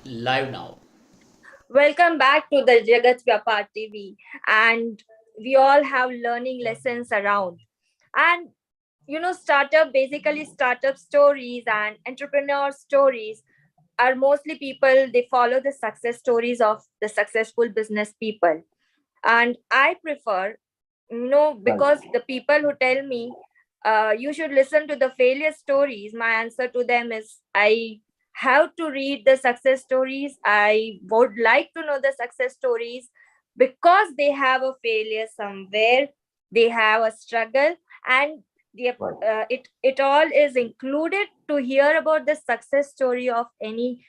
Live now. Welcome back to the Jagat Vyapaar TV. And we all have learning lessons around. And startup stories and entrepreneur stories are mostly people, they follow the success stories of the successful business people. And I prefer, because the people who tell me you should listen to the failure stories, my answer to them is I have to read the success stories. I would like to know the success stories because they have a failure somewhere, they have a struggle, and it all is included to hear about the success story of any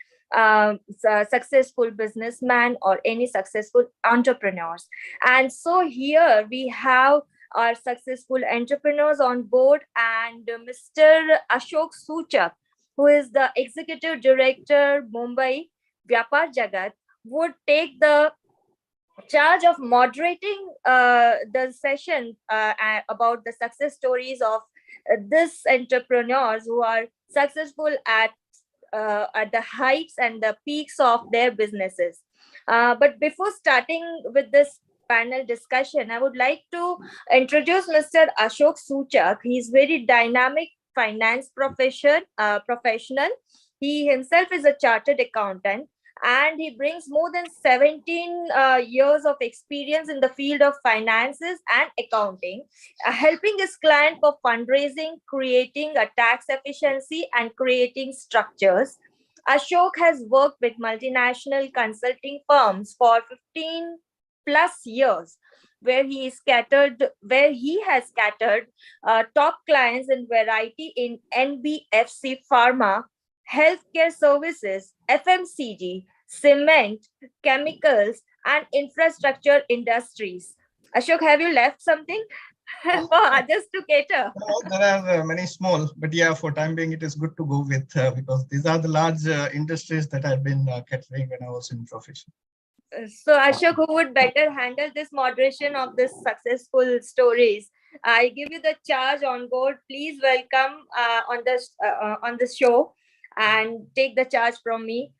successful businessman or any successful entrepreneurs. And so here we have our successful entrepreneurs on board, and Mr. Ashok Suchak, who is the executive director Mumbai Vyapaar Jagat, would take the charge of moderating the session about the success stories of these entrepreneurs who are successful at the heights and the peaks of their businesses. But before starting with this panel discussion, I would like to introduce Mr. Ashok Suchak. He's very dynamic finance professional. He himself is a chartered accountant, and he brings more than 17 years of experience in the field of finances and accounting, helping his client for fundraising, creating a tax efficiency, and creating structures. Ashok has worked with multinational consulting firms for 15 plus years, where he has scattered top clients in variety in NBFC pharma, healthcare services, FMCG, cement, chemicals, and infrastructure industries. Ashok, have you left something for others to cater? There are many small, but yeah, for time being, it is good to go with because these are the large industries that I've been catering when I was in profession. So, Ashok, who would better handle this moderation of this successful stories? I give you the charge on board. Please welcome on the show and take the charge from me.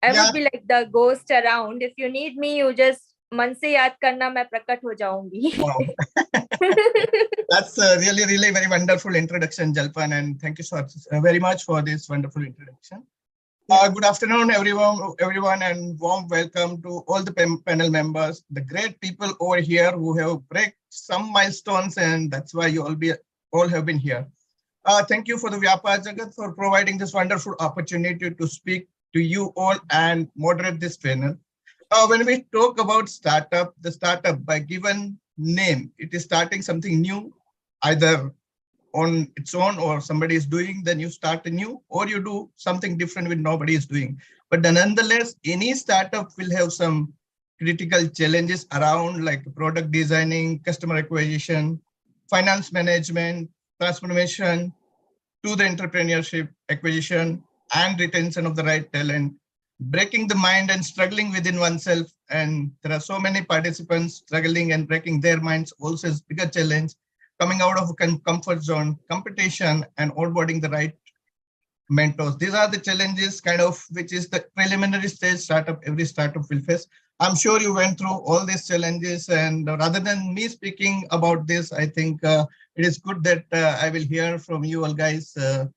I would be like the ghost around. If you need me, you just मन से याद करना, मैं प्रकट हो जाऊंगी. Wow. That's really very wonderful introduction, Jalpan, and thank you so very much for this wonderful introduction. Good afternoon, everyone, and warm welcome to all the panel members, the great people over here who have break some milestones, and that's why you all have been here. Thank you for the Vyapaar Jagat for providing this wonderful opportunity to speak to you all and moderate this panel. When we talk about the startup by given name, it is starting something new, either on its own or somebody is doing, then you start anew, or you do something different when nobody is doing. But then nonetheless, any startup will have some critical challenges around like product designing, customer acquisition, finance management, transformation to the entrepreneurship, acquisition, and retention of the right talent, breaking the mind and struggling within oneself. And there are so many participants struggling and breaking their minds also is bigger challenge, coming out of a comfort zone, competition, and onboarding the right mentors. These are the challenges kind of, which is the preliminary stage every startup will face. I'm sure you went through all these challenges, and rather than me speaking about this, I think it is good that I will hear from you all guys to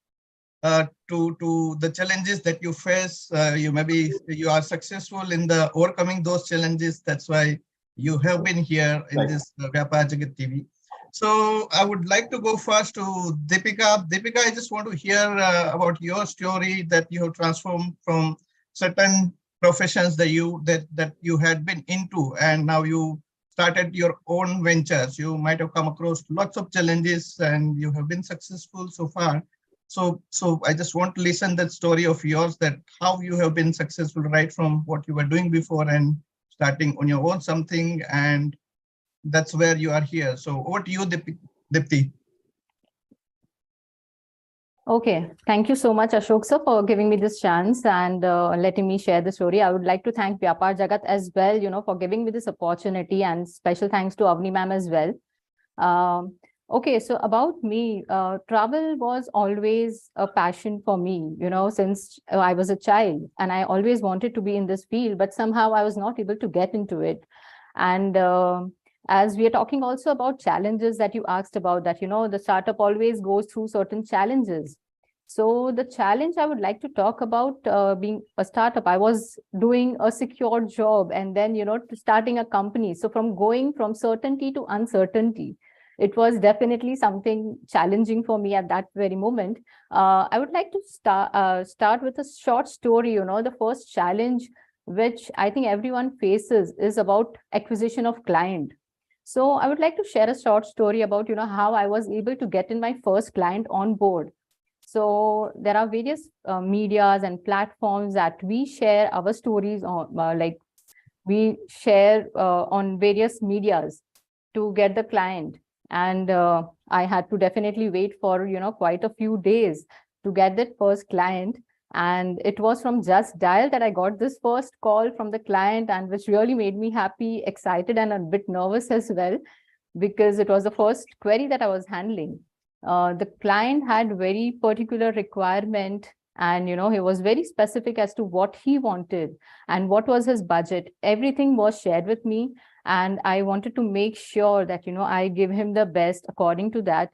the challenges that you face. You are successful in the overcoming those challenges. That's why you have been here in this Vyapaar Jagat TV. So I would like to go first to Deepika. Deepika, I just want to hear about your story that you have transformed from certain professions that you had been into, and now you started your own ventures. You might have come across lots of challenges, and you have been successful so far. So I just want to listen that story of yours, that how you have been successful right from what you were doing before and starting on your own something, and that's where you are here. So over to you, Deepti. Okay, thank you so much, Ashok sir, for giving me this chance and letting me share the story. I would like to thank Vyapaar Jagat as well, for giving me this opportunity, and special thanks to Avni ma'am as well. Okay, so about me, travel was always a passion for me, since I was a child, and I always wanted to be in this field, but somehow I was not able to get into it. And as we are talking also about challenges that you asked about, that, the startup always goes through certain challenges. So the challenge I would like to talk about, being a startup, I was doing a secure job and then, to starting a company. So from going from certainty to uncertainty, it was definitely something challenging for me at that very moment. I would like to start with a short story. The first challenge which I think everyone faces is about acquisition of client. So I would like to share a short story about how I was able to get in my first client on board. So there are various medias and platforms that we share our stories on, like we share on various medias to get the client. And I had to definitely wait for, quite a few days to get that first client. And it was from Just Dial that I got this first call from the client, and which really made me happy, excited, and a bit nervous as well, because it was the first query that I was handling. The client had very particular requirement, and he was very specific as to what he wanted and what was his budget. Everything was shared with me, and I wanted to make sure that I give him the best according to that.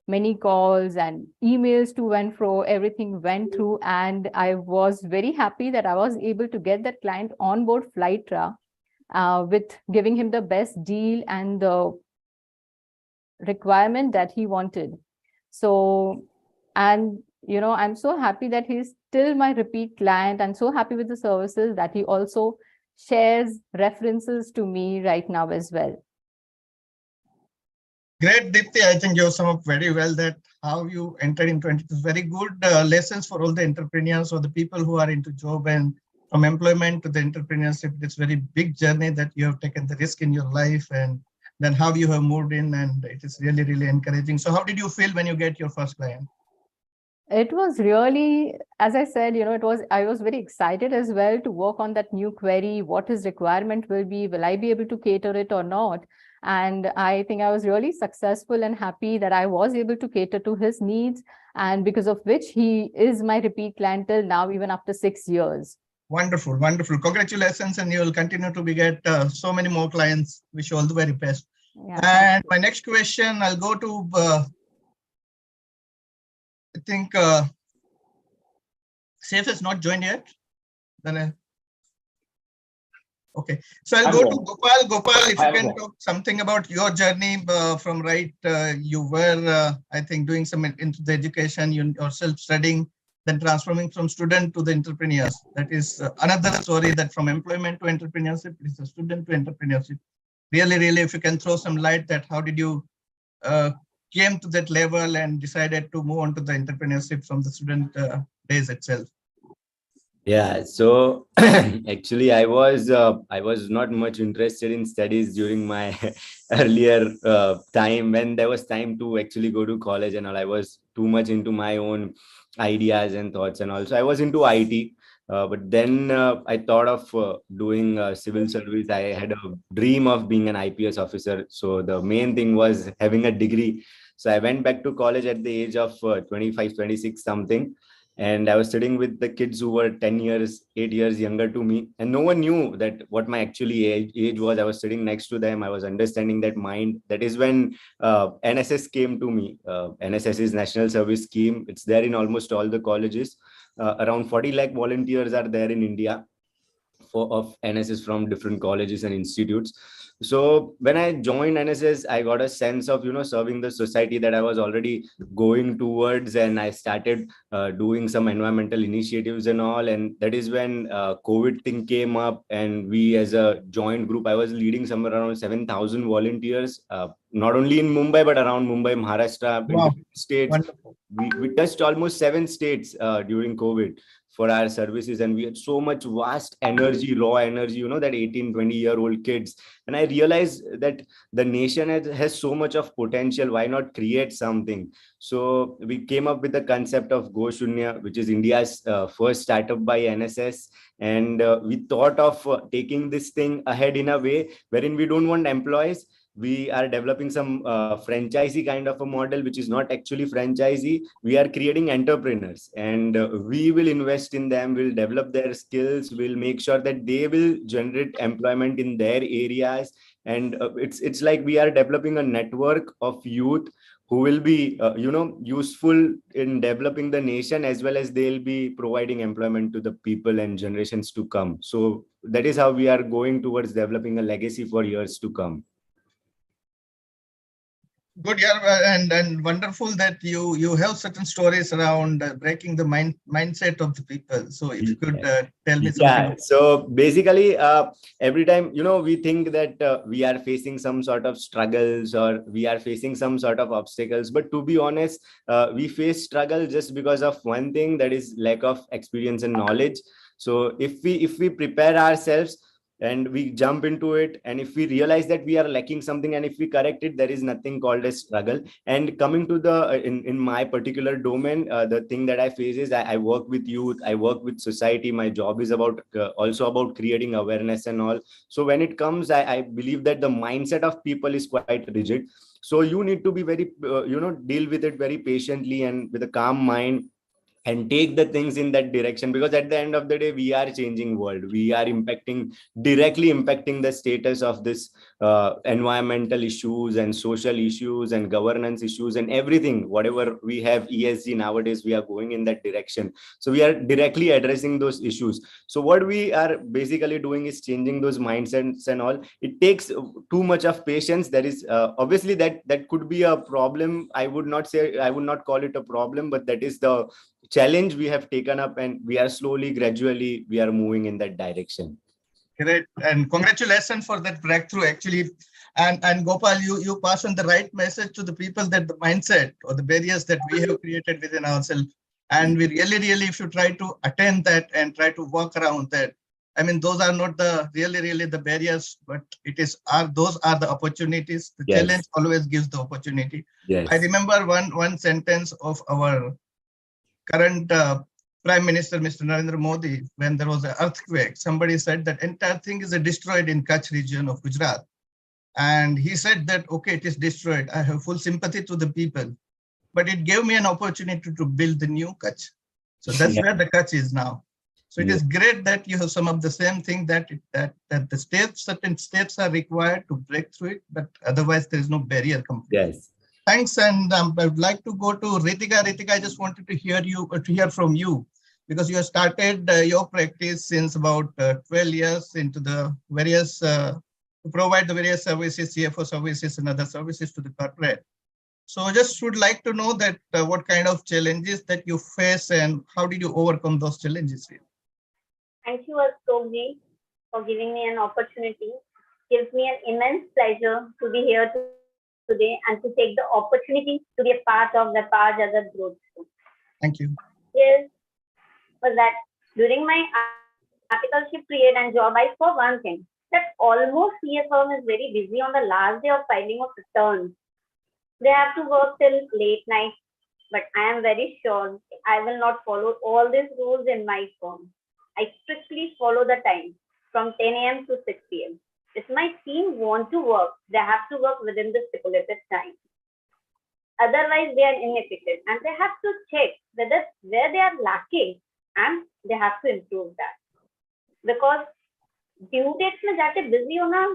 Many calls and emails to and fro, everything went through, and I was very happy that I was able to get that client on board Flytra, with giving him the best deal and the requirement that he wanted. So, and I'm so happy that he's still my repeat client, and so happy with the services that he also shares references to me right now as well. Great, Deepti. I think you sum up very well that how you entered into it. It's very good lessons for all the entrepreneurs or the people who are into job, and from employment to the entrepreneurship. It's very big journey that you have taken the risk in your life, and then how you have moved in, and it is really, really encouraging. So how did you feel when you get your first client? It was really, as I said, I was very excited as well to work on that new query, what his requirement will be, will I be able to cater it or not? And I think I was really successful and happy that I was able to cater to his needs, and because of which he is my repeat client till now, even after 6 years. Wonderful, wonderful. Congratulations, and you will continue to get so many more clients. Wish you all the very best. Yeah. And my next question, I'll go to, I think Saif has not joined yet. Then okay, so I'll go to Gopal. Gopal, if you can talk something about your journey from you were, I think, doing some into the education, yourself studying, then transforming from student to the entrepreneurs. That is another story, that from employment to entrepreneurship is a student to entrepreneurship. Really, really, if you can throw some light that how did you came to that level and decided to move on to the entrepreneurship from the student days itself. Yeah, so actually I was not much interested in studies during my earlier time, when there was time to actually go to college and all. I was too much into my own ideas and thoughts, and also I was into IT. But then I thought of doing civil service. I had a dream of being an IPS officer. So the main thing was having a degree. So I went back to college at the age of 25, 26 something. And I was studying with the kids who were 10 years, 8 years younger to me. And no one knew that what my actually age was. I was sitting next to them. I was understanding that mind. That is when NSS came to me. NSS is National Service Scheme. It's there in almost all the colleges. Around 40 lakh volunteers are there in India of NSS from different colleges and institutes. So when I joined NSS, I got a sense of, serving the society that I was already going towards, and I started doing some environmental initiatives and all. And that is when COVID thing came up, and we as a joint group, I was leading somewhere around 7,000 volunteers, not only in Mumbai, but around Mumbai, Maharashtra, in different states. We touched almost 7 states during COVID for our services, and we had so much vast energy, raw energy, that 18-20-year-old kids. And I realized that the nation has so much of potential. Why not create something? So we came up with the concept of Go Shunya, which is India's first startup by NSS. And we thought of taking this thing ahead in a way wherein we don't want employees, we are developing some franchisee kind of a model, which is not actually franchisee. We are creating entrepreneurs, and we will invest in them, will develop their skills, will make sure that they will generate employment in their areas. And it's like we are developing a network of youth who will be useful in developing the nation, as well as they'll be providing employment to the people and generations to come. So that is how we are going towards developing a legacy for years to come. Good, yeah, and wonderful that you have certain stories around breaking the mindset of the people. So if you could tell me something. Yeah, so basically every time we think that we are facing some sort of struggles, or we are facing some sort of obstacles, but to be honest, we face struggle just because of one thing, that is lack of experience and knowledge. So if we prepare ourselves and we jump into it, and if we realize that we are lacking something, and if we correct it, there is nothing called a struggle. And coming to the in my particular domain, the thing that I face is I work with youth, I work with society. My job is about also about creating awareness and all. So when it comes, I believe that the mindset of people is quite rigid. So you need to be very deal with it very patiently and with a calm mind, and take the things in that direction, because at the end of the day, we are changing world, we are directly impacting the status of this environmental issues and social issues and governance issues and everything. Whatever we have ESG nowadays, we are going in that direction. So we are directly addressing those issues. So what we are basically doing is changing those mindsets and all. It takes too much of patience. There is obviously that could be a problem. I would not call it a problem, but that is the challenge we have taken up, and we are slowly, gradually, we are moving in that direction. Great, and congratulations for that breakthrough, actually. And Gopal, you pass on the right message to the people, that the mindset or the barriers that we have created within ourselves, and we really should try to attain that and try to work around that. I mean, those are not the really the barriers, but those are the opportunities. The Yes. challenge always gives the opportunity. Yes. I remember one sentence of our current Prime Minister, Mr. Narendra Modi, when there was an earthquake. Somebody said that entire thing is destroyed in Kutch region of Gujarat. And he said that, okay, it is destroyed. I have full sympathy to the people, but it gave me an opportunity to build the new Kutch. So that's where the Kutch is now. So it is great that you have some of the same thing, that certain steps are required to break through it, but otherwise there is no barrier completely. Yes. Thanks, and I would like to go to Ritika. Ritika, I just wanted to hear from you, because you have started your practice since about 12 years into the various to provide the various services, CFO services and other services to the corporate. So I just would like to know that what kind of challenges that you face and how did you overcome those challenges? Thank you, Ashokji, for giving me an opportunity. Gives me an immense pleasure to be here today and to take the opportunity to be a part of the Vyapaar Jagat growth. Thank you. Yes, was that during my articleship period and job, I saw one thing, that almost CA firm is very busy on the last day of filing of returns. They have to work till late night, but I am very sure I will not follow all these rules in my firm. I strictly follow the time from 10 a.m. to 6 p.m. If my team want to work, they have to work within the stipulated time. Otherwise, they are inefficient, and they have to check where they are lacking, and they have to improve that. Because due dates में जाके busy होना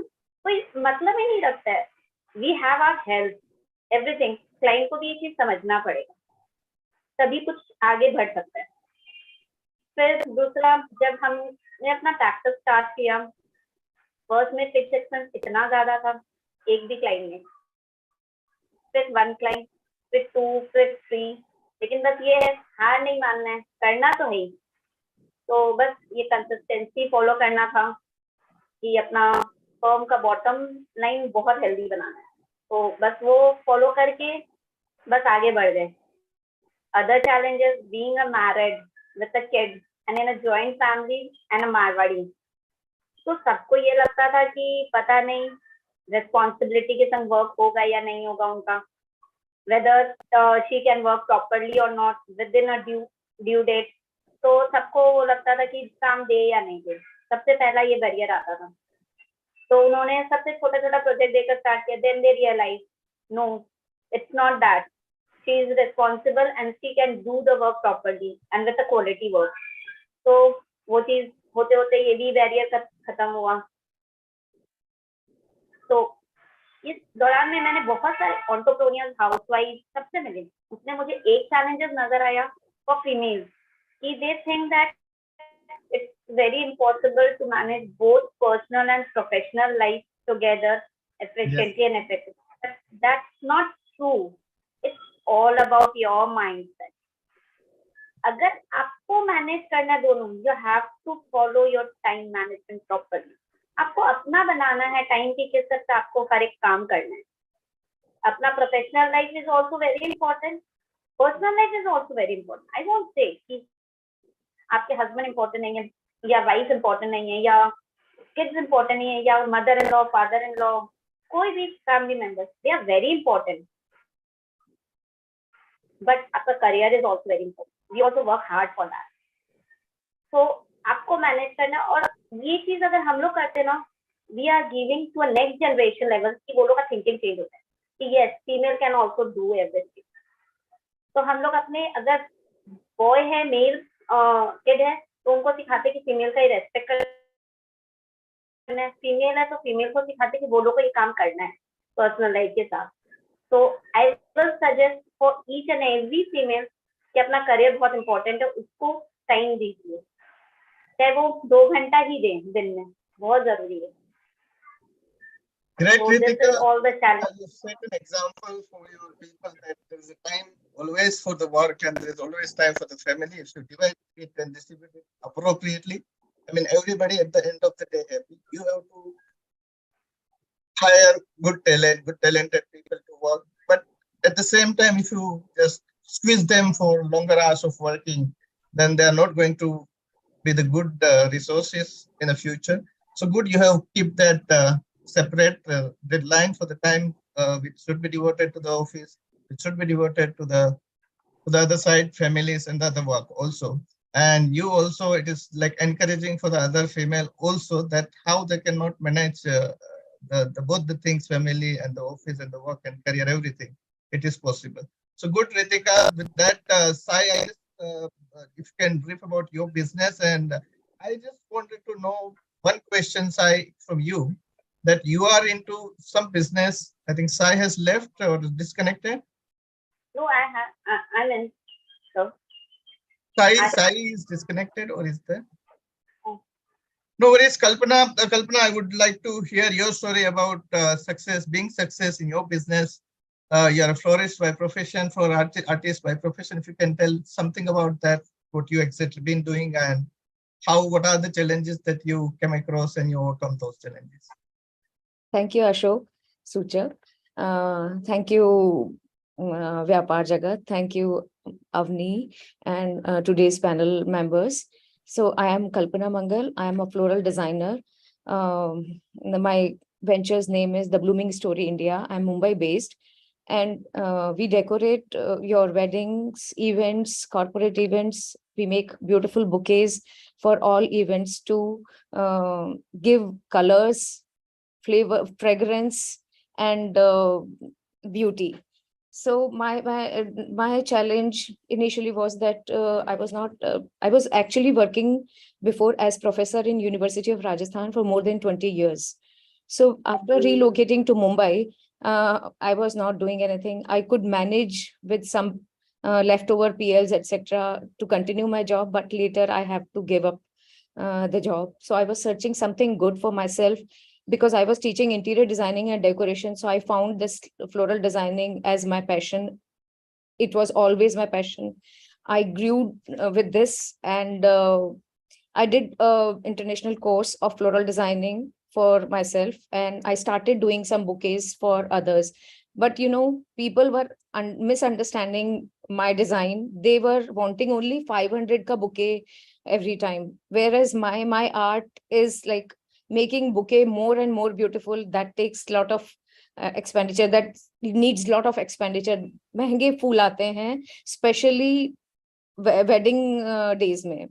कोई मतलब ही नहीं रखता है. We have our health, everything. Client को भी ये चीज समझना पड़ेगा, तभी कुछ आगे बढ़ सकता है. फिर दूसरा, जब हमने अपना प्रैक्टिस स्टार्ट किया, फर्स्ट में फिक्स एक्सपेंस इतना ज्यादा था, एक भी क्लाइंट नहीं. फिर 1 क्लाइंट, फिर 2, फिर 3, लेकिन बस ये है, हार नहीं मानना है, करना तो है ही. तो बस ये कंसिस्टेंसी फॉलो करना था कि अपना फर्म का बॉटम लाइन बहुत हेल्दी बनाना है. तो बस वो फॉलो करके बस आगे बढ़ गए. Other challenges, being a married with a kid and in a joint family and a Marwadi. तो सबको ये लगता था कि पता नहीं responsibility के संग वर्क होगा या नहीं होगा उनका, whether she can work properly or not within a due date. तो सबको वो लगता था कि काम दे या नहीं दे. सबसे पहला ये बैरियर आता था. तो उन्होंने सबसे छोटा छोटा प्रोजेक्ट देकर स्टार्ट किया. Then they realize no, it's not that. She is responsible and she can do the work properly and with the quality work. तो वो चीज होते होते ये भी बैरियर खत्म हुआ. तो इस दौरान में मैंने बहुत सारे एंटरप्रेन्योर्स, हाउसवाइफ सबसे मिले. उसमें मुझे एक चैलेंजेस नजर आया फॉर फीमेल्स कि they think that it's very impossible to manage both personal and professional life together efficiently and effectively. But that's not true. It's all about your mindset. अगर आपको मैनेज करना है दोनों, you have to follow your time management properly. आपको अपना बनाना है time की किस तरह से आपको हर एक काम करना है. अपना professional life is also very important, personal life is also very important. I won't say कि आपके हस्बैंड इंपॉर्टेंट नहीं है या वाइफ इंपॉर्टेंट नहीं है या किड्स इंपॉर्टेंट नहीं है या mother in law, father in law, कोई भी family members, they are very important. But आपका career is also very important. We also work hard for that. तो आपको मैनेज करना, और ये चीज अगर हम लोग करते ना, we are giving to a next generation level कि वो लोग का थिंकिंग चेंज होता है कि yes, female can also do everything. तो हम लोग अपने, अगर बॉय है, मेल किड है, तो उनको सिखाते कि फीमेल का ही रेस्पेक्ट करना है. फीमेल है तो फीमेल को सिखाते कि वो लोग को ये काम करना है पर्सनल लाइफ के साथ. तो I will suggest for each and every female कि अपना करियर बहुत इंपॉर्टेंट है, उसको टाइम दीजिए, चाहे वो 2 घंटा ही दें दिन में, बहुत जरूरी है. Great, So this Ritika. is all the challenge. You set an example for your people that there is a time always for the work and there is always time for the family. If you divide it and distribute it appropriately, I mean, everybody at the end of the day happy. You have to hire good talent, good talented people to work. But at the same time, if you just squeeze them for longer hours of working, then they are not going to be the good resources in the future. So good, you have keep that separate deadline for the time which should be devoted to the office, which should be devoted to the other side, families and the other work also. And you also, it is like encouraging for the other female also that how they cannot manage the both the things, family and the office and the work and career, everything. It is possible. So good, Ritika. With that, Sai, I just, if you can brief about your business, and I just wanted to know one question, Sai, from you, that you are into some business. I think Sai has left or disconnected. No, I'm in. So Sai is disconnected or is there? No worries, Kalpana. Kalpana, I would like to hear your story about success, being success in your business. You're a florist by profession, for artist by profession. If you can tell something about that, what you exactly been doing and what are the challenges that you came across and you overcome those challenges. Thank you, Ashok Suchak. Thank you, Vyapaar Jagat. Thank you, Avni, and today's panel members. So I am Kalpana Mangal. I am a floral designer. My venture's name is The Blooming Story India. I'm Mumbai based. And we decorate your weddings, events, corporate events. We make beautiful bouquets for all events to give colors, flavor, fragrance, and beauty. So my challenge initially was that I was actually working before as professor in University of Rajasthan for more than 20 years. So after relocating to Mumbai, I was not doing anything. I could manage with some leftover PLs, etc., to continue my job, but later I have to give up the job. So I was searching something good for myself, because I was teaching interior designing and decoration. So I found this floral designing as my passion. It was always my passion. I grew with this, and I did an international course of floral designing for myself, and I started doing some bouquets for others. But people were misunderstanding my design. They were wanting only 500 ka bouquet every time, whereas my art is like making bouquet more and more beautiful. That takes a lot of expenditure, that needs a lot of expenditure. महंगे फूल आते हैं, especially wedding days में.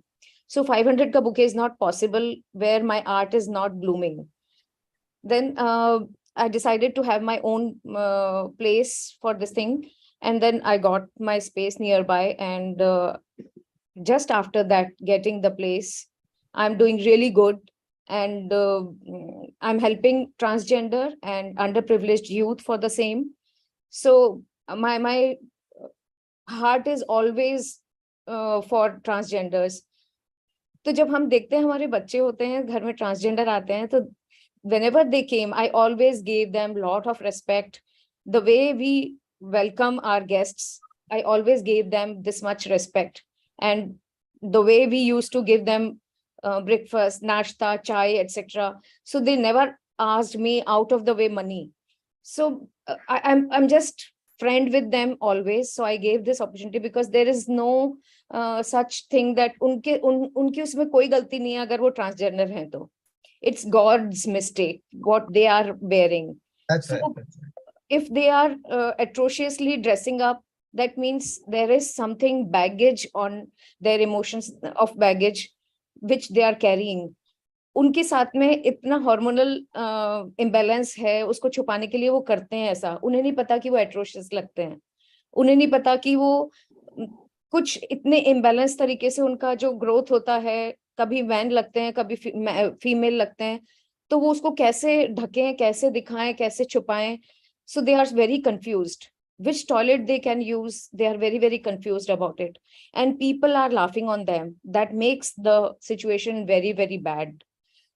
So 500 ka bouquet is not possible where my art is not blooming. Then I decided to have my own place for this thing. And then I got my space nearby. And just after that, getting the place, I'm doing really good. And I'm helping transgender and underprivileged youth for the same. So my heart is always for transgenders. तो जब हम देखते हैं हमारे बच्चे होते हैं घर में ट्रांसजेंडर आते हैं, तो whenever they came, I always gave them lot of respect. The way we welcome our guests, I always gave them this much respect. And the way we used to give them breakfast, nashta, chai, etc. So they never asked me out of the way money. So I'm just friend with them always. So I gave this opportunity because there is no such thing that उनकी उसमें कोई गलती नहीं है अगर वो transgender हैं तो. It's God's mistake what they are bearing. That's So right. That's right. if they are atrociously dressing up, that means there is something baggage on their emotions of baggage which they are carrying. उनके साथ में इतना hormonal imbalance है, उसको छुपाने के लिए वो करते हैं ऐसा. उन्हें नहीं पता कि वो एट्रोशियस लगते हैं. उन्हें नहीं पता कि वो कुछ इतने इम्बैलेंस तरीके से उनका जो ग्रोथ होता है, कभी मैन लगते हैं, कभी फीमेल लगते हैं, तो वो उसको कैसे ढकें, कैसे दिखाएं, कैसे छुपाएं. So they are very confused. Which toilet they can use, they are very, very confused about it. And people are laughing on them. That makes the situation very, very bad.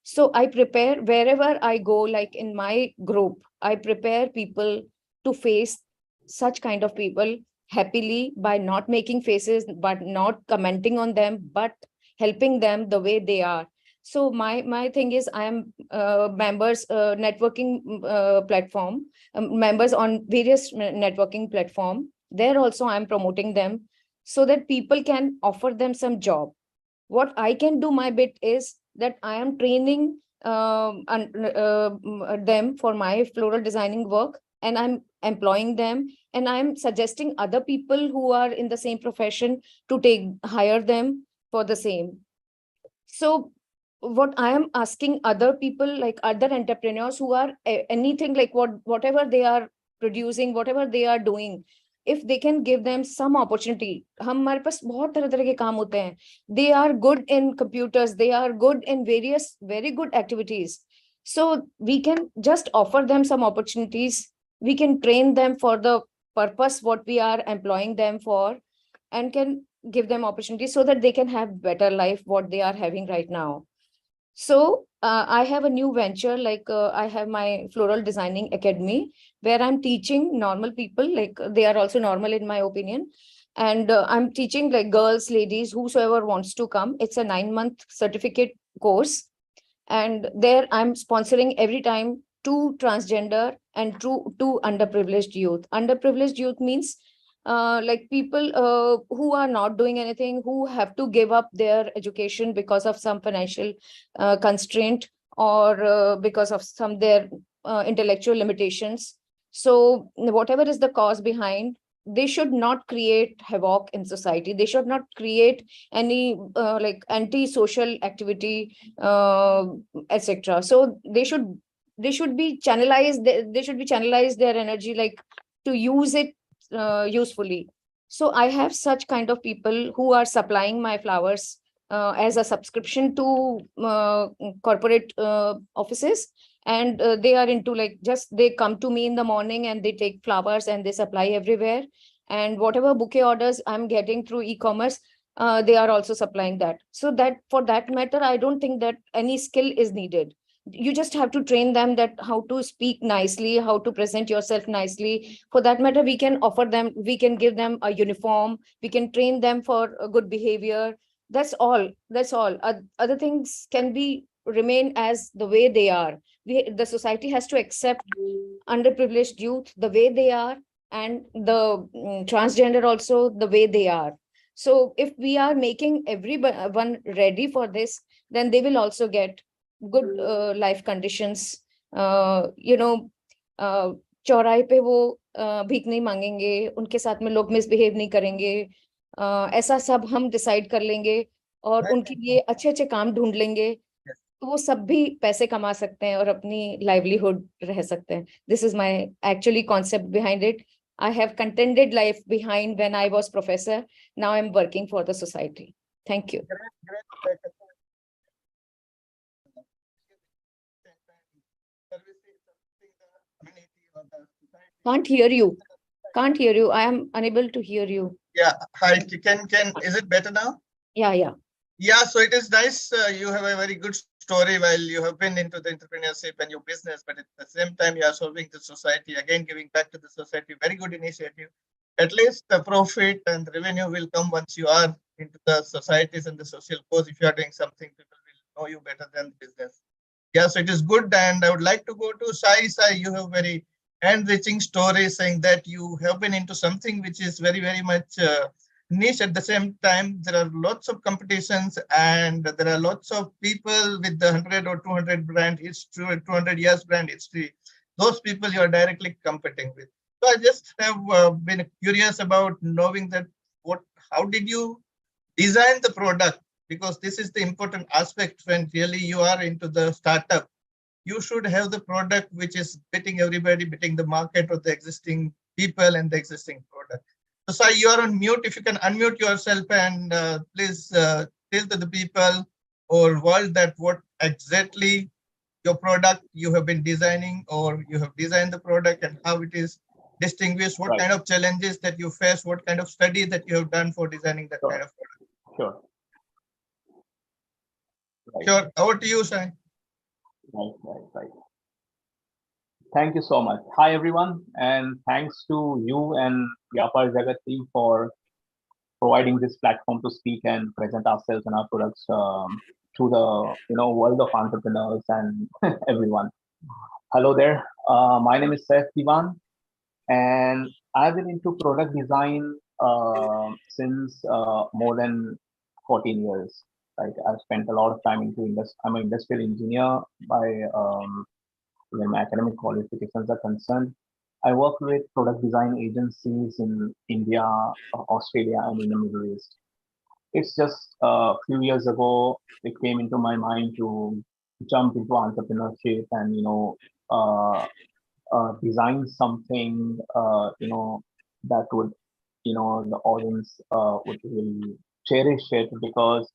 So I prepare wherever I go, like in my group, I prepare people to face such kind of people happily by not making faces, but not commenting on them, but helping them the way they are. So my thing is, I am members networking platform, members on various networking platform. There also I am promoting them so that people can offer them some job. What I can do my bit is that I am training them for my floral designing work, and I'm employing them, and I'm suggesting other people who are in the same profession to hire them for the same. So what I am asking other people, like other entrepreneurs who are anything like whatever they are producing, whatever they are doing, if they can give them some opportunity. हमारे पास बहुत तरह तरह के काम होते हैं. They are good in computers, they are good in various very good activities. So we can just offer them some opportunities. We can train them for the purpose what we are employing them for, and can give them opportunities so that they can have better life what they are having right now. So I have a new venture, like I have my floral designing academy where I'm teaching normal people, like they are also normal in my opinion. And I'm teaching like girls, ladies, whosoever wants to come. It's a 9-month certificate course. And there I'm sponsoring every time 2 transgender and 2 underprivileged youth. Underprivileged youth means like people who are not doing anything, who have to give up their education because of some financial constraint, or because of some their intellectual limitations. So whatever is the cause behind, they should not create havoc in society. They should not create any like anti-social activity, etc. So they should be channelized. They should be channelized their energy, like to use it usefully. So I have such kind of people who are supplying my flowers as a subscription to corporate offices, and they are into like just they come to me in the morning and they take flowers and they supply everywhere. And whatever bouquet orders I'm getting through e-commerce, they are also supplying that. So that for that matter, I don't think that any skill is needed. You just have to train them that how to speak nicely, how to present yourself nicely. For that matter, we can offer them, we can give them a uniform, we can train them for a good behavior. That's all. That's all. Other things can be remain as the way they are. The society has to accept underprivileged youth the way they are, and the transgender also the way they are. So if we are making everyone ready for this, then they will also get good life conditions. You know, चौराहे पे वो भीख नहीं मांगेंगे, उनके साथ में लोग मिसबिहेव नहीं करेंगे, ऐसा सब हम डिसाइड कर लेंगे और उनके लिए अच्छे अच्छे काम ढूंढ लेंगे. वो सब भी पैसे कमा सकते हैं और अपनी लाइवलीहुड रह सकते हैं. This is my actually concept behind it. I have contented life behind when I was professor. Now I'm working for the society. Thank you. Can't hear you. Can't hear you. I am unable to hear you. Yeah, hi. Is it better now? Yeah. Yeah, so it is nice. You have a very good story while you have been into the entrepreneurship and your business, but at the same time, you are serving the society, again, giving back to the society. Very good initiative. At least the profit and the revenue will come once you are into the societies and the social cause. If you are doing something, people will know you better than the business. Yeah, so it is good. And I would like to go to Sai. Sai, you have very enriching story saying that you have been into something which is very, very much niche. At the same time, there are lots of competitions and there are lots of people with the 100 or 200 brand history, 200 years brand history. Those people you are directly competing with. So I just have been curious about knowing that how did you design the product? Because this is the important aspect when really you are into the startup. You should have the product which is beating everybody, beating the market or the existing people and the existing product. So, Sai, you are on mute. If you can unmute yourself and please tell to the people or world that what exactly your product you have been designing or you have designed the product and how it is distinguished, what kind of challenges that you face, what kind of study that you have done for designing that kind of product. Sure. Sure. Over to you, Sai. Right. Thank you so much. Hi, everyone, and thanks to you and Vyapaar Jagat team for providing this platform to speak and present ourselves and our products to the world of entrepreneurs and everyone. Hello there. My name is Saif Diwan, and I've been into product design since more than 14 years. Right, I've spent a lot of time into I'm an industrial engineer by when my academic qualifications are concerned. I work with product design agencies in India, Australia, and in the Middle East. It's just a few years ago it came into my mind to jump into entrepreneurship and design something that would the audience would really cherish it because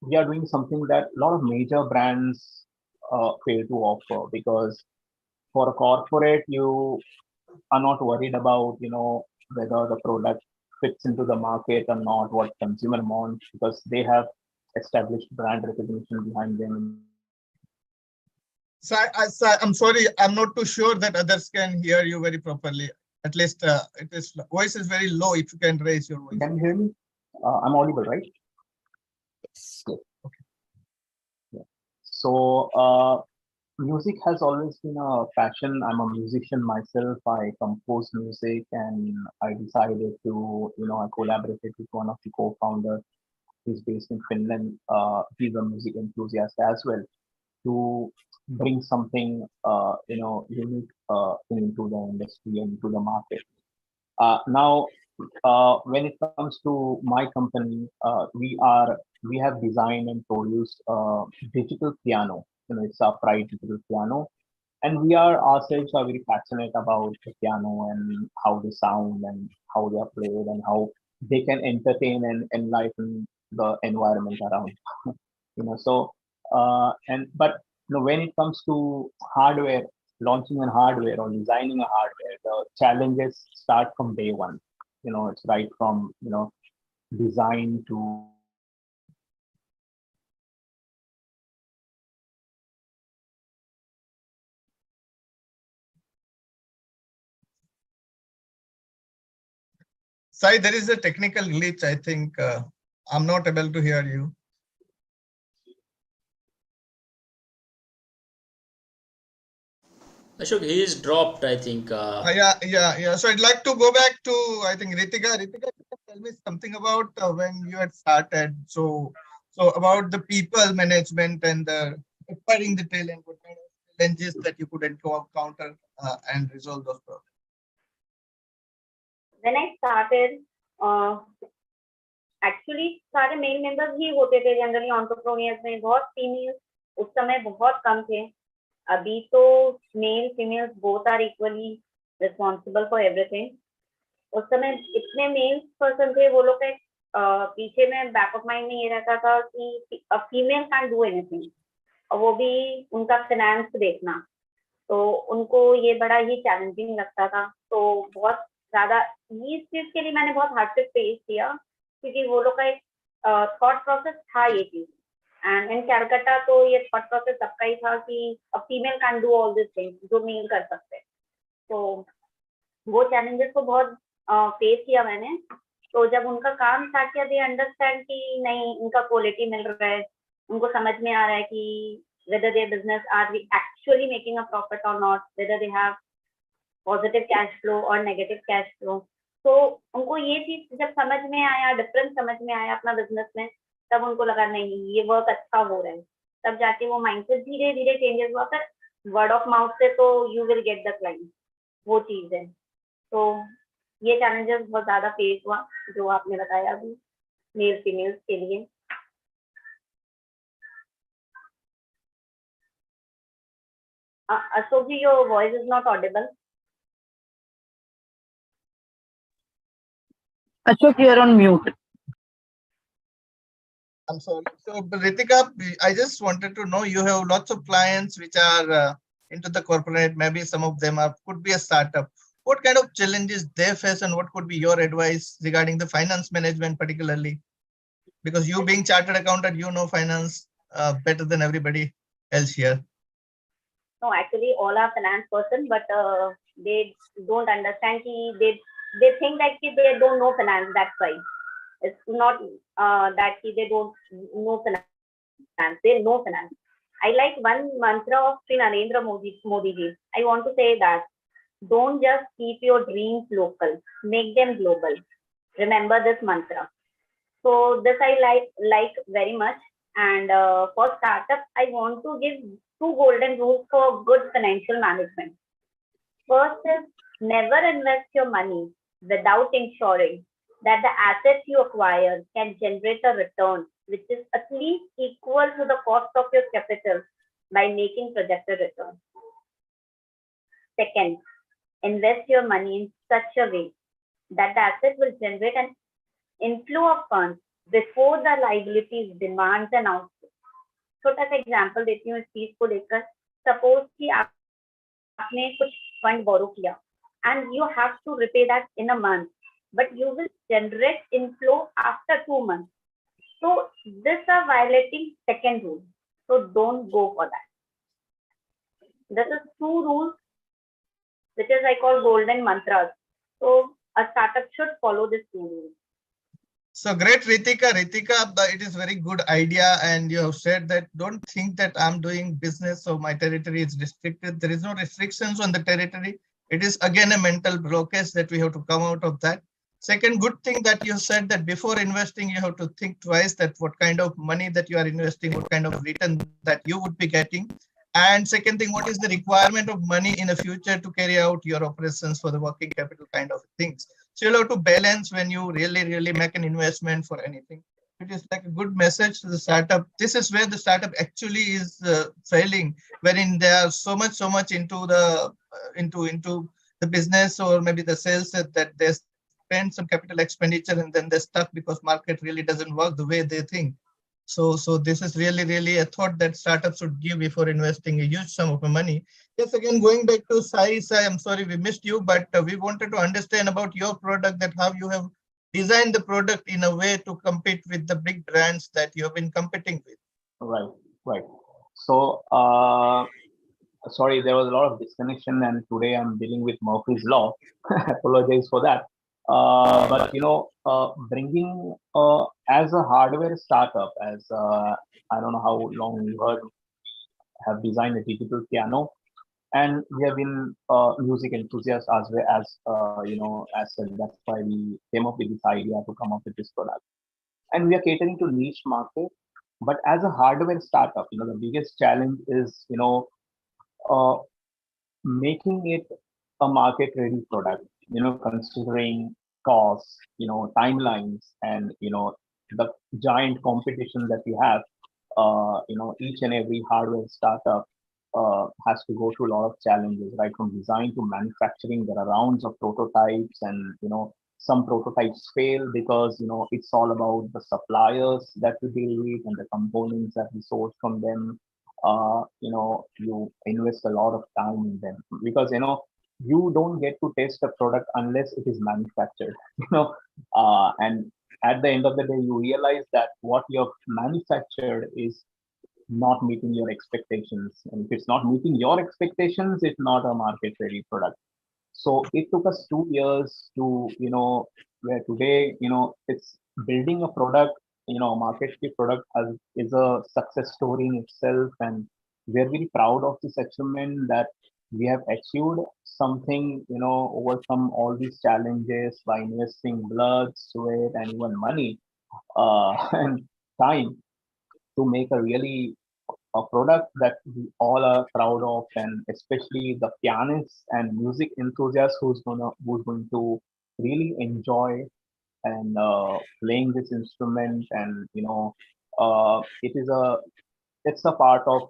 we are doing something that a lot of major brands fail to offer because for a corporate you are not worried about whether the product fits into the market or not, what consumer wants, because they have established brand recognition behind them. I'm sorry, I'm not too sure that others can hear you very properly. At least voice is very low. If you can raise your voice. Can you hear me? I'm audible, right? Yes. Okay. Yeah. So music has always been a passion. I'm a musician myself. I compose music, and I decided to, I collaborated with one of the co-founders. He's based in Finland. He's a music enthusiast as well, to bring something, unique into the industry and into the market. Now, when it comes to my company, we have designed and produced digital piano. It's a upright digital piano, and we are ourselves are very passionate about the piano and how they sound and how they are played and how they can entertain and enlighten the environment around. But when it comes to hardware, launching a hardware or designing a hardware, the challenges start from day one. It's right from design to Sai, there is a technical glitch. I think I'm not able to hear you. Ashok, he is dropped, I think. Yeah. So I'd like to go back to, I think, Ritika. Ritika, tell me something about when you had started. So about the people management and acquiring the talent, what kind of challenges that you could encounter and resolve those problems. When I started, actually सारे male members ही होते थे generally entrepreneurs में, बहुत female उस समय बहुत कम थे. अभी तो male females both are equally responsible for everything. उस समय इतने मेल पर्सन थे, वो लोग के पीछे में बैक ऑफ माइंड में ये रहता था कि फीमेल कैन डू एनीथिंग, और वो भी उनका फाइनेंस देखना, तो उनको ये बड़ा ही चैलेंजिंग लगता था. तो बहुत ज्यादा इस चीज के लिए मैंने बहुत हार्डशिप फेस किया, क्योंकि वो लोग का एक थॉट प्रोसेस था ये चीज. एंड इन कैलकाटा तो ये थॉट प्रोसेस सबका ही था कि a female can do all this things जो मेल कर सकते हैं. तो वो चैलेंजेस को बहुत फेस किया मैंने. तो जब उनका काम स्टार्ट किया, दे अंडरस्टैंड कि नहीं, इनका क्वालिटी मिल रहा है, उनको समझ में आ रहा है कि whether their business are we actually making a profit or not, whether they have positive cash flow or negative cash flow. तो उनको ये चीज जब समझ में आया, डिफरेंस समझ में आया अपना बिजनेस में, तब उनको लगा नहीं ये वर्क अच्छा हो रहा है. तब जाके वो माइंडसेट धीरे धीरे चेंजेस हुआ. फिर वर्ड ऑफ माउथ से तो you will get the client, वो चीज है. तो ये चैलेंजेस बहुत ज्यादा फेस हुआ जो आपने बताया अभी मेल फीमेल्स के लिए. Ashok ji, your voice is not audible. Ashok, you're on mute. I'm sorry. So, Ritika, I just wanted to know, you have lots of clients which are into the corporate, maybe some of them are could be a startup. What kind of challenges they face, and what could be your advice regarding the finance management particularly? Because you being chartered accountant, you know finance better than everybody else here. No, actually all are finance person, but they don't understand they think that they don't know finance. That's why it's not that they don't know finance. They know finance. I like one mantra of Sri Narendra Modi ji. I want to say that don't just keep your dreams local, make them global. Remember this mantra. So this I like very much. And for startups, I want to give two golden rules for good financial management. First is never invest your money without ensuring that the assets you acquire can generate a return which is at least equal to the cost of your capital by making projected return. Second, invest your money in such a way that the asset will generate an inflow of funds before the liabilities demands an outflow. छोटा सा example देती हूँ इस चीज को लेकर. Suppose कि आपने कुछ फंड बोरो किया and you have to repay that in a month, but you will generate inflow after 2 months. So this are violating second rule. So don't go for that. This is two rules which is I call golden mantras. So a startup should follow these two rules. So great, Ritika. Ritika, it is very good idea. And you have said that don't think that I'm doing business, so my territory is restricted. There is no restrictions on the territory. It is again a mental blockage that we have to come out of that. Second good thing that you said that before investing, you have to think twice that what kind of money that you are investing, what kind of return that you would be getting. And second thing, what is the requirement of money in the future to carry out your operations for the working capital kind of things. So you'll have to balance when you really make an investment for anything. It is like a good message to the startup. This is where the startup actually is failing, wherein they are so much into the into the business or maybe the sales that they spend some capital expenditure and then they're stuck because market really doesn't work the way they think. So this is really a thought that startups should give before investing a huge sum of money. Yes, again, going back to Sai, I'm sorry we missed you, but we wanted to understand about your product, that how you have designed the product in a way to compete with the big brands that you have been competing with. Right. So, sorry, there was a lot of disconnection, and today I'm dealing with Murphy's Law. Apologize for that. But bringing as a hardware startup, as I don't know how long you have designed a digital piano, and we have been music enthusiasts as well as well. That's why we came up with this idea to come up with this product, and we are catering to niche market. But as a hardware startup, the biggest challenge is uh, making it a market ready product, considering costs, timelines, and the giant competition that we have, each and every hardware startup has to go through a lot of challenges, right? From design to manufacturing, there are rounds of prototypes, and some prototypes fail because it's all about the suppliers that we deal with and the components that we source from them. You invest a lot of time in them because you don't get to test a product unless it is manufactured. And at the end of the day, you realize that what you have manufactured is not meeting your expectations. And if it's not meeting your expectations, it's not a market ready product. So it took us 2 years to, where today, it's building a product, a market ready product is a success story in itself. And we're very proud of this achievement that we have achieved something, overcome all these challenges by investing blood, sweat, and even money and time to make a product that we all are proud of, and especially the pianists and music enthusiasts who's going to really enjoy and playing this instrument. And it's a part of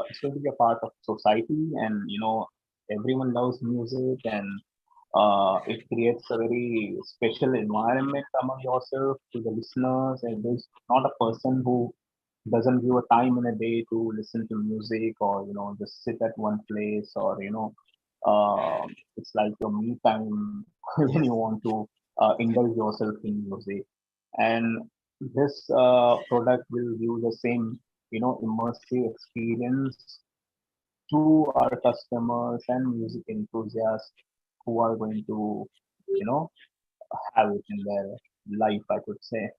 it's going to be a part of society, and everyone loves music, and it creates a very special environment among yourself to the listeners, and there's not a person who doesn't give a time in a day to listen to music, or just sit at one place, or it's like your me time when you want to indulge yourself in music. And this product will give the same immersive experience to our customers and music enthusiasts who are going to have it in their life, I could say.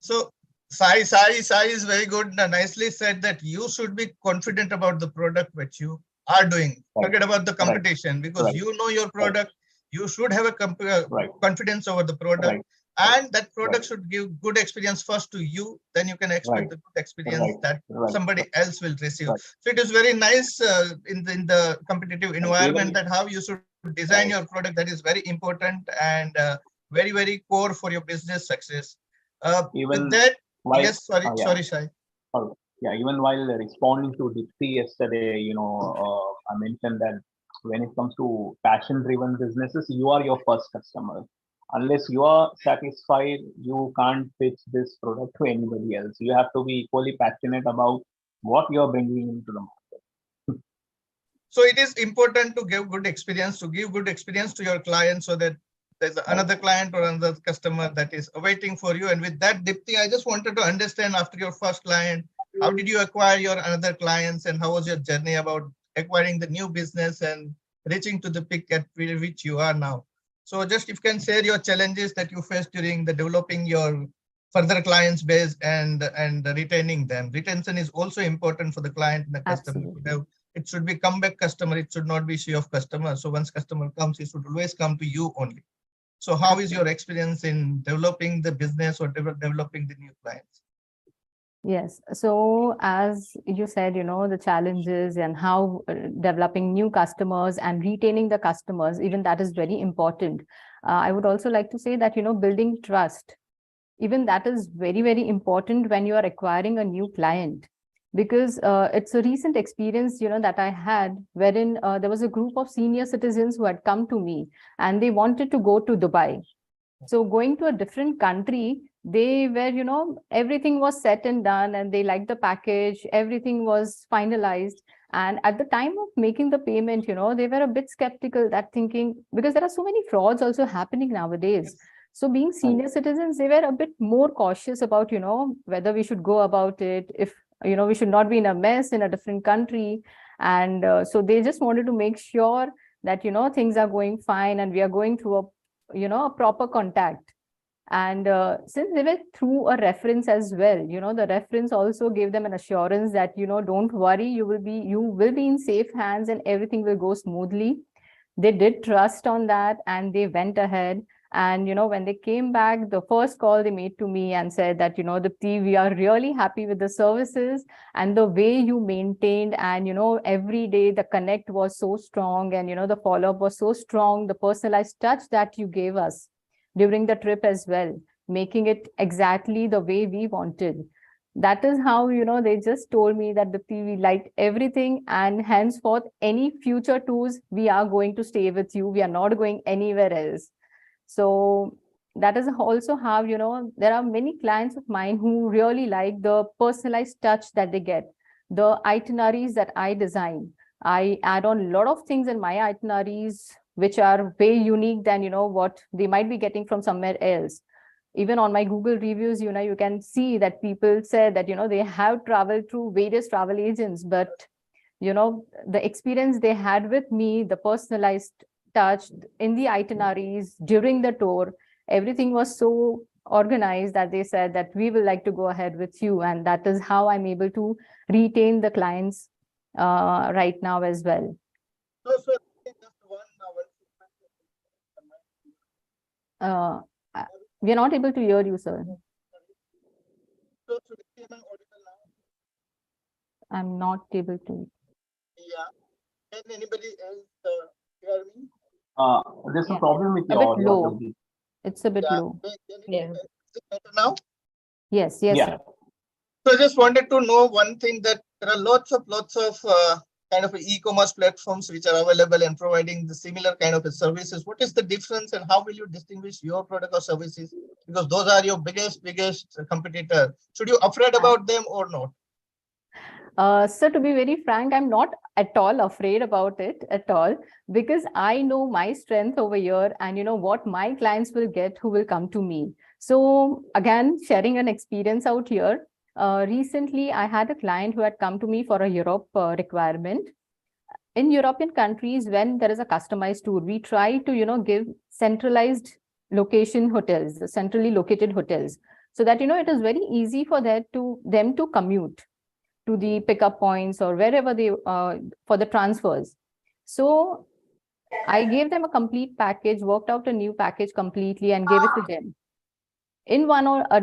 So Sai is very good. Nicely said that you should be confident about the product which you are doing. Right. Forget about the competition, because Right. you know your product. You should have a Right. confidence over the product. Right. And that product Right. should give good experience first to you. Then you can expect Right. the good experience Right. that Right. somebody else will receive. Right. So it is very nice in the competitive environment Even, that how you should design right. your product. That is very important and very, very core for your business success. With Even that, while yes, sorry, yeah. sorry, Sai. Yeah, even while responding to Deepti yesterday, I mentioned that when it comes to passion-driven businesses, you are your first customer. Unless you are satisfied, you can't pitch this product to anybody else. You have to be equally passionate about what you're bringing into the market. So it is important to give good experience, to your client, so that there's another client or another customer that is awaiting for you. And with that, Dipti, I just wanted to understand, after your first client, how did you acquire your another clients, and how was your journey about acquiring the new business and reaching to the peak at which you are now? So just if you can share your challenges that you faced during the developing your further clients base and retaining them. Retention is also important for the client and the customer. Absolutely. It should be comeback customer. It should not be sea of customers. So once customer comes, he should always come to you only. So how is your experience in developing the business or developing the new clients? Yes. So as you said, the challenges and how developing new customers and retaining the customers, even that is very important. I would also like to say that, building trust, even that is very, very important when you are acquiring a new client. Because it's a recent experience, that I had, wherein there was a group of senior citizens who had come to me and they wanted to go to Dubai. So going to a different country, they were, everything was set and done and they liked the package, everything was finalized. And at the time of making the payment, they were a bit skeptical, that thinking, because there are so many frauds also happening nowadays. So being senior citizens, they were a bit more cautious about, whether we should go about it, if, we should not be in a mess in a different country. And so they just wanted to make sure that, things are going fine and we are going through a proper contact. And since they were through a reference as well, the reference also gave them an assurance that, don't worry, you will be in safe hands and everything will go smoothly. They did trust on that and they went ahead. And, when they came back, the first call they made to me and said that, Dipti, we are really happy with the services and the way you maintained, and, every day the connect was so strong, and, the follow-up was so strong, the personalized touch that you gave us during the trip as well. making it exactly the way we wanted. That is how, they just told me that Deepti, we liked everything, and henceforth, any future tours, we are going to stay with you. We are not going anywhere else. So that is also how, there are many clients of mine who really like the personalized touch that they get, the itineraries that I design. I add on a lot of things in my itineraries, which are way unique than, what they might be getting from somewhere else. Even on my Google reviews, you can see that people say that, they have traveled through various travel agents, but, the experience they had with me, the personalized touch in the itineraries during the tour, everything was so organized that they said that we will like to go ahead with you. And that is how I'm able to retain the clients right now as well. So just one We are not able to hear you, sir. so am I audible now? I'm not able to. Yeah. Can anybody else hear me? There's a Yeah. problem with A your bit audio. low. It's a bit Yeah. low. Yeah. Is it better now? Yes, Yeah. sir. So I just wanted to know one thing, that there are lots of kind of e-commerce platforms which are available and providing the similar kind of services. What is the difference, and how will you distinguish your product or services? Because those are your biggest competitor. Should you afraid about them or not? So to be very frank, I'm not at all afraid about it at all, because I know my strength over here, and what my clients will get who will come to me. So again, sharing an experience out here. Recently, I had a client who had come to me for a Europe requirement. In European countries, when there is a customized tour, we try to, give centralized location hotels, centrally located hotels, so that, it is very easy for them to commute to the pickup points or wherever they for the transfers. So I gave them a complete package, worked out a new package completely, and gave it to them. In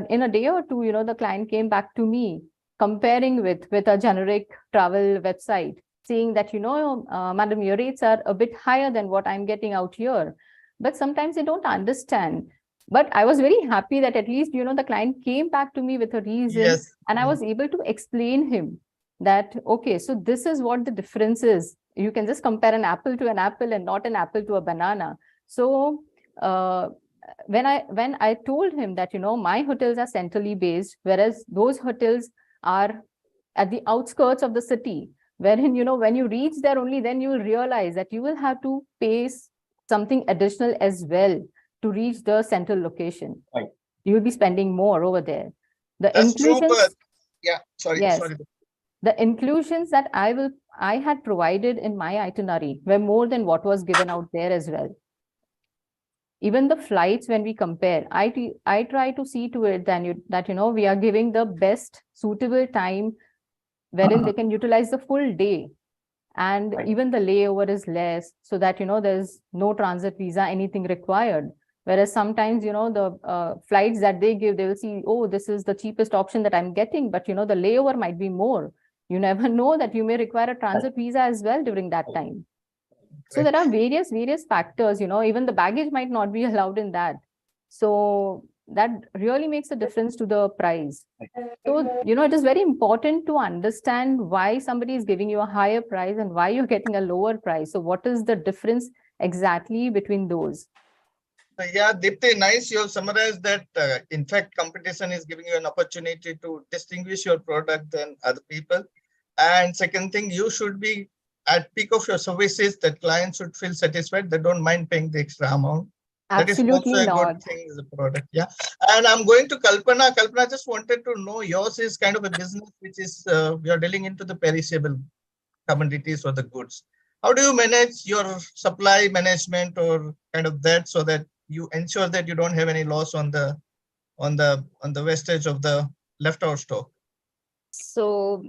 in a day or two, the client came back to me comparing with a generic travel website, saying that, madam, your rates are a bit higher than what I'm getting out here. But sometimes they don't understand. But I was very happy that at least, the client came back to me with a reason, Yes. and I was able to explain him that, okay, so this is what the difference is. You can just compare an apple to an apple and not an apple to a banana. So when I told him that, my hotels are centrally based, whereas those hotels are at the outskirts of the city, wherein, when you reach there, only then you will realize that you will have to pay something additional as well to reach the central location. Right. You will be spending more over there. The That's true, inclusions, but yeah, sorry. yes, the inclusions that I had provided in my itinerary were more than what was given out there as well. Even the flights, when we compare, I try to see to it that we are giving the best suitable time wherein they can utilize the full day, and Right. even the layover is less, so that there's no transit visa, anything required. Whereas sometimes, the flights that they give, they will see, oh, this is the cheapest option that I'm getting, but the layover might be more. You never know that you may require a transit visa as well during that time. So there are various factors, even the baggage might not be allowed in that. So that really makes a difference to the price. So, it is very important to understand why somebody is giving you a higher price and why you're getting a lower price. So what is the difference exactly between those? Yeah, Deepti, nice. You have summarized that. In fact, competition is giving you an opportunity to distinguish your product than other people. And second thing, you should be at peak of your services, that clients should feel satisfied. They don't mind paying the extra amount. That is also Absolutely a good not. thing as a product. Yeah. And I'm going to Kalpana. Kalpana, I just wanted to know, yours is kind of a business which is, we are dealing into the perishable commodities or the goods. How do you manage your supply management or kind of that, so that you ensure that you don't have any loss on the wastage of the leftover stock? So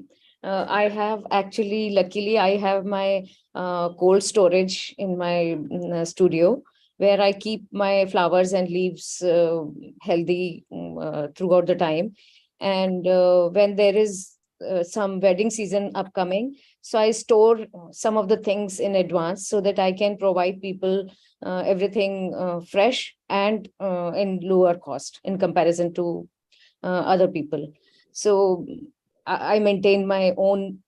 I have actually, luckily, I have my cold storage in my studio, where I keep my flowers and leaves healthy throughout the time. And when there is some wedding season upcoming. So I store some of the things in advance so that I can provide people everything fresh and in lower cost in comparison to other people. So I maintain my own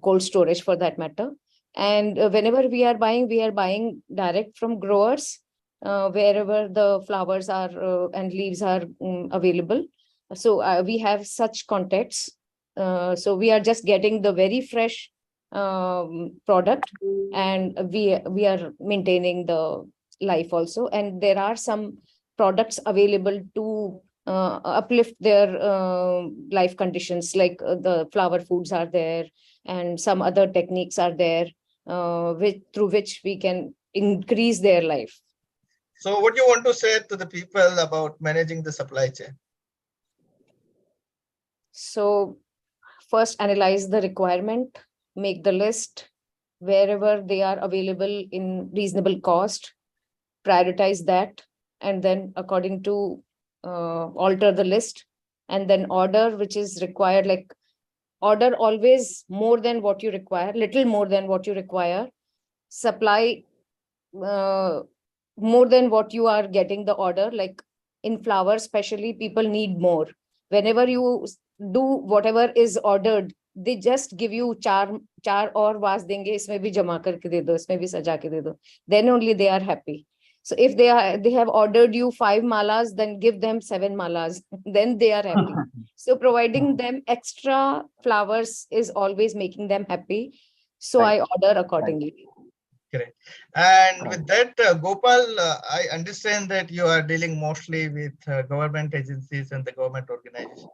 cold storage for that matter. And whenever we are buying direct from growers, wherever the flowers are and leaves are available. So we have such contacts. So we are just getting the very fresh product, and we are maintaining the life also. And there are some products available to uplift their life conditions, like the flower foods are there, and some other techniques are there, through which we can increase their life. So what do you want to say to the people about managing the supply chain? So first, analyze the requirement, make the list wherever they are available in reasonable cost, prioritize that, and then according to alter the list, and then order which is required, like order always more than what you require, little more than what you require, supply more than what you are getting the order. Like in flowers especially, people need more. Whenever you do whatever is ordered, they just give you char or vas denge, isme bhi jama karke de do, isme bhi saja ke de do, then only they are happy. So if they have ordered you 5 malas, then give them 7 malas, then they are happy. So providing them extra flowers is always making them happy. So I order accordingly. Great. And with that, Gopal, I understand that you are dealing mostly with government agencies and the government organizations.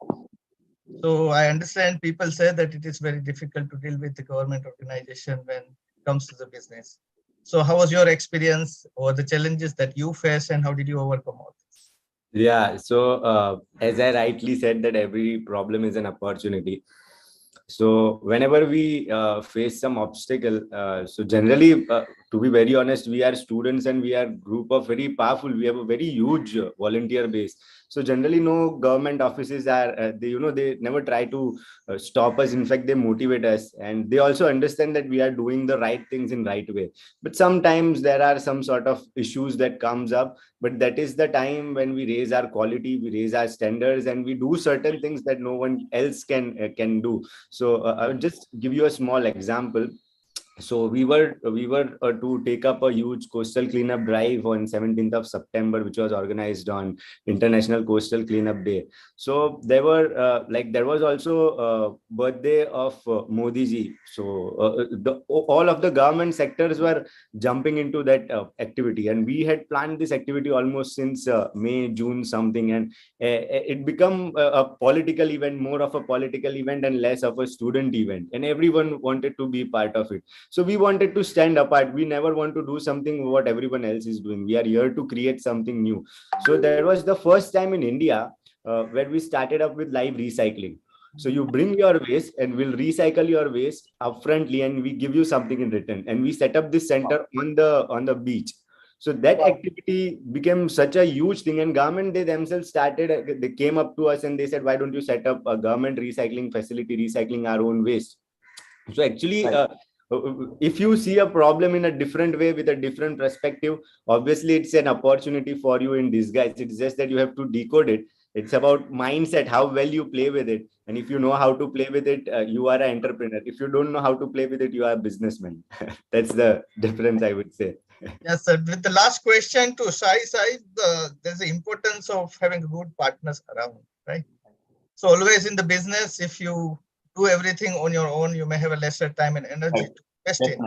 So I understand people say that it is very difficult to deal with the government organization when it comes to the business. So how was your experience or the challenges that you face, and how did you overcome all this? Yeah, so as I rightly said, that every problem is an opportunity. So whenever we face some obstacle, so generally, to be very honest, we are students and we are group of very powerful. We have a very huge volunteer base. So generally, no government offices are they never try to stop us. In fact, they motivate us, and they also understand that we are doing the right things in right way. But sometimes there are some sort of issues that comes up. But that is the time when we raise our quality, we raise our standards, and we do certain things that no one else can do. So I'll just give you a small example. So we were to take up a huge coastal cleanup drive on 17th of September, which was organized on International Coastal Cleanup Day. So there was also birthday of Modi ji. So all of the government sectors were jumping into that activity, and we had planned this activity almost since May, June something, and it become a political event, more of a political event and less of a student event, and everyone wanted to be part of it. So we wanted to stand apart. We never want to do something what everyone else is doing. We are here to create something new. So that was the first time in India where we started up with live recycling. So you bring your waste and we'll recycle your waste upfrontly, and we give you something in return. And we set up this center on the beach. So that activity became such a huge thing, and government, they themselves started, they came up to us and they said, why don't you set up a government recycling facility, recycling our own waste? So actually, if you see a problem in a different way with a different perspective, obviously it's an opportunity for you in disguise. It's just that you have to decode it. It's about mindset, how well you play with it. And if you know how to play with it, you are an entrepreneur. If you don't know how to play with it, you are a businessman. That's the difference, I would say. Yes, sir. With the last question to Sai, there's the importance of having good partners around, right? So always in the business, if you do everything on your own, you may have a lesser time and energy to invest in.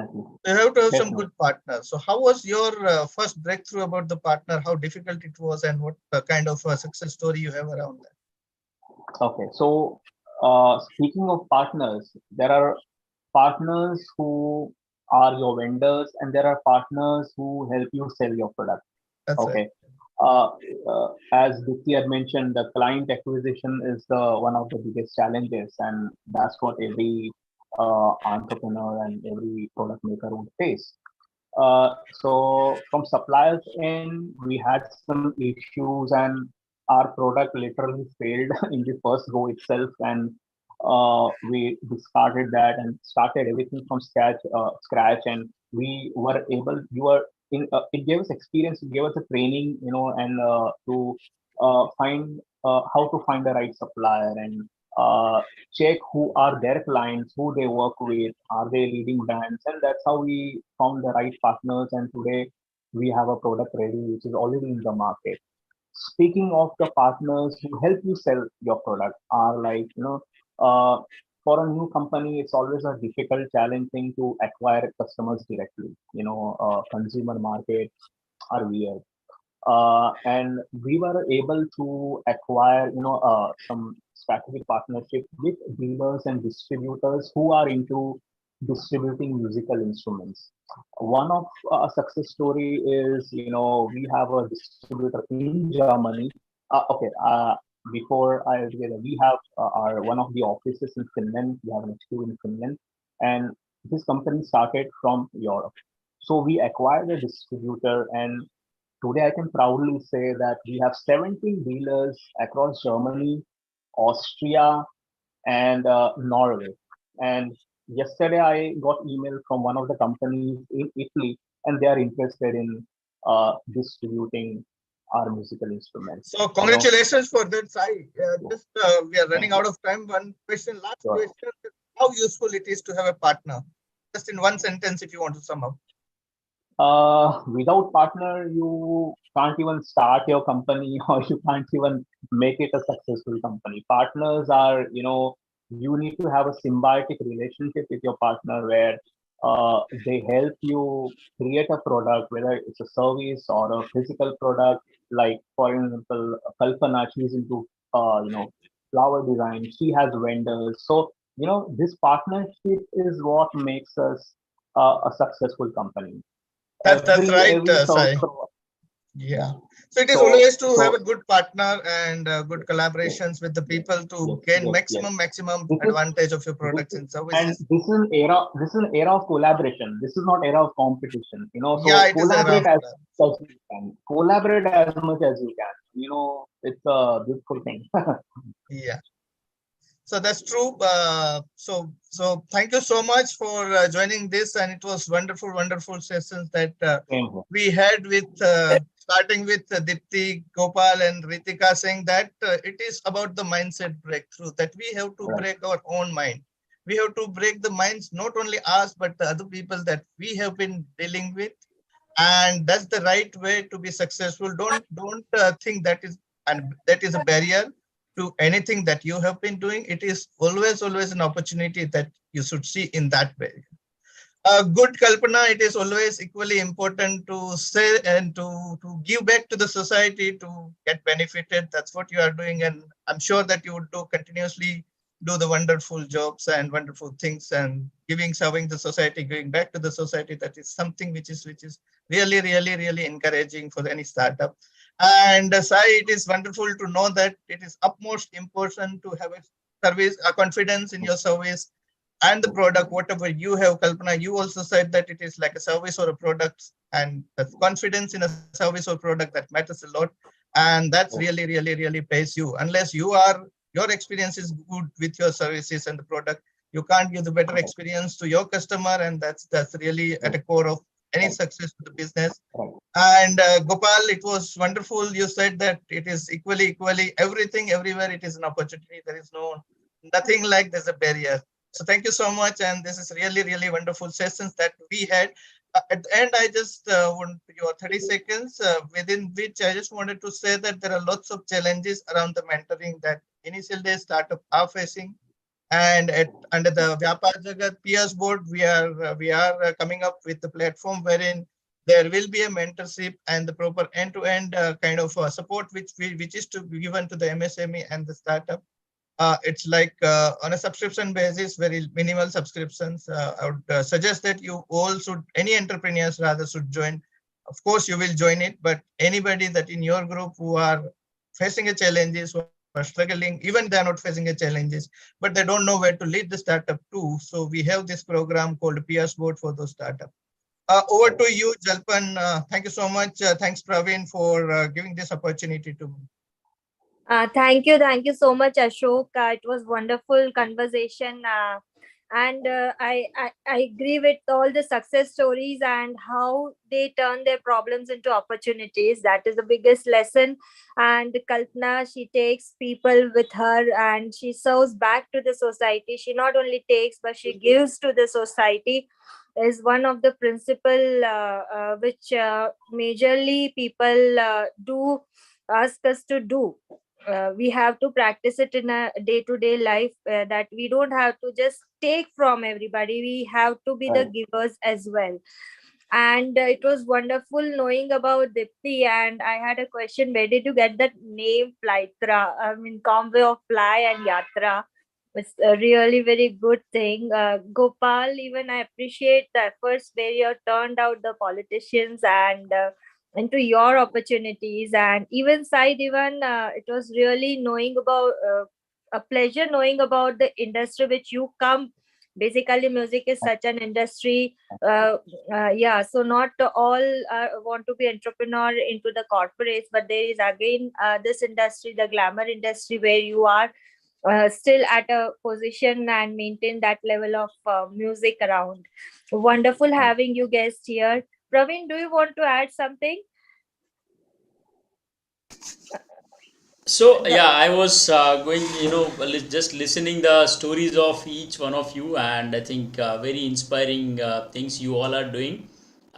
So you have to have some good partners. So how was your first breakthrough about the partner? How difficult it was, and what kind of success story you have around that? Okay, so speaking of partners, there are partners who are your vendors, and there are partners who help you sell your product. That's okay. Right. As Deepti had mentioned, the client acquisition is one of the biggest challenges, and that's what every entrepreneur and every product maker would face. So from suppliers end, we had some issues, and our product literally failed in the first go itself, and we discarded that and started everything from scratch, and we were able. You were in. It gave us experience. It gave us a training, and to find how to find the right supplier and check who are their clients, who they work with, are they leading brands, and that's how we found the right partners. And today we have a product ready, which is already in the market. Speaking of the partners who help you sell your product, are like, uh, for a new company, it's always a difficult, challenge thing to acquire customers directly. Consumer markets are weird, and we were able to acquire, some strategic partnership with dealers and distributors who are into distributing musical instruments. One of a success story is, we have a distributor in Germany. Okay, before we have our one of the offices in Finland. We have an HQ in Finland, and this company started from Europe. So we acquired a distributor, and today I can proudly say that we have 17 dealers across Germany, Austria, and Norway. And yesterday I got email from one of the companies in Italy, and they are interested in distributing our musical instruments. So congratulations for that, Sai. Just we are running out of time. One question, last Sure. question: how useful it is to have a partner? Just in one sentence, if you want to sum up. Without partner, you can't even start your company, or you can't even make it a successful company. Partners are, you need to have a symbiotic relationship with your partner, where they help you create a product, whether it's a service or a physical product. Like, for example, Kalpana, she's into, flower design. She has vendors. So, this partnership is what makes us a successful company. That's right, Sai. So, Yeah. So it is So- always to so- have a good partner and good collaborations with the people to Yes, gain yes, maximum This is- advantage of your products and and services. this is an era. This is an era of collaboration. This is not era of competition. So Yeah, it is a collaborate rough. as you can. Collaborate as much as you can. It's a beautiful thing. Yeah. So that's true. So thank you so much for joining this, and it was wonderful sessions that Same here. we had with starting with Deepti, Gopal, and Ritika, saying that it is about the mindset breakthrough, that we have to Right. break our own mind. We have to break the minds, not only us, but the other people that we have been dealing with, and that's the right way to be successful. Don't think that is a barrier to anything that you have been doing. It is always an opportunity that you should see in that way. Good Kalpana, it is always equally important to say and to give back to the society to get benefited. That's what you are doing, and I'm sure that you would continuously do the wonderful jobs and wonderful things, and serving the society, giving back to the society. That is something which is really encouraging for any startup. And Sai, it is wonderful to know that it is utmost important to have a confidence in your service and the product, whatever you have. Kalpana, you also said that it is like a service or a product, and the confidence in a service or product, that matters a lot. And that's really pays you. Unless your experience is good with your services and the product, you can't give the better experience to your customer, and that's really at the core of any success to the business. Right. And Gopal, it was wonderful. You said that it is equally everything, everywhere. It is an opportunity. There is nothing like there's a barrier. So thank you so much. And this is really wonderful sessions that we had. At the end, I just want your 30 seconds within which I just wanted to say that there are lots of challenges around the mentoring that initial day startup are facing. And under the Vyapaar Jagat peers board, we are coming up with the platform wherein there will be a mentorship and the proper end-to-end kind of support which is to be given to the MSME and the startup. It's like on a subscription basis, very minimal subscriptions. I would suggest that you all should, any entrepreneurs rather, should join. Of course, you will join it, but anybody that in your group who are facing a challenges, who are struggling, even they are not facing a challenges, but they don't know where to lead the startup to. So we have this program called Peers Board for those startups. Over to you, Jalpan. Thank you so much. Thanks, Praveen, for giving this opportunity to me. Thank you so much, Ashok. It was wonderful conversation, and I agree with all the success stories and how they turn their problems into opportunities. That is the biggest lesson. And Kalpana, she takes people with her and she serves back to the society. She not only takes but she gives to the society. Is one of the principle which majorly people do ask us to do. We have to practice it in a day-to-day life, that we don't have to just take from everybody, we have to be the Right. givers as well. And it was wonderful knowing about Dipti, and I had a question, where did you get that name Flytra? I mean, combo of fly and yatra. It's a really very good thing. Gopal, even I appreciate the efforts where you turned out the politicians and into your opportunities. And even Saif Diwan, it was really knowing about a pleasure knowing about the industry which you come. Basically, music is such an industry. Yeah, so not all want to be entrepreneur into the corporates, but there is again this industry, the glamour industry, where you are still at a position and maintain that level of music around. Wonderful having you guest here. Praveen, do you want to add something? So yeah, I was going, just listening the stories of each one of you, and I think very inspiring things you all are doing.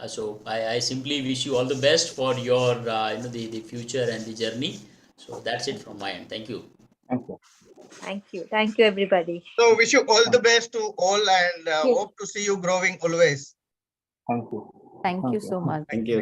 So I simply wish you all the best for your the future and the journey. So that's it from my end. Thank you. Thank you. Thank you everybody. So wish you all the Thank best to all, and Yes. hope to see you growing always. thank you. Thank you so much. Thank you.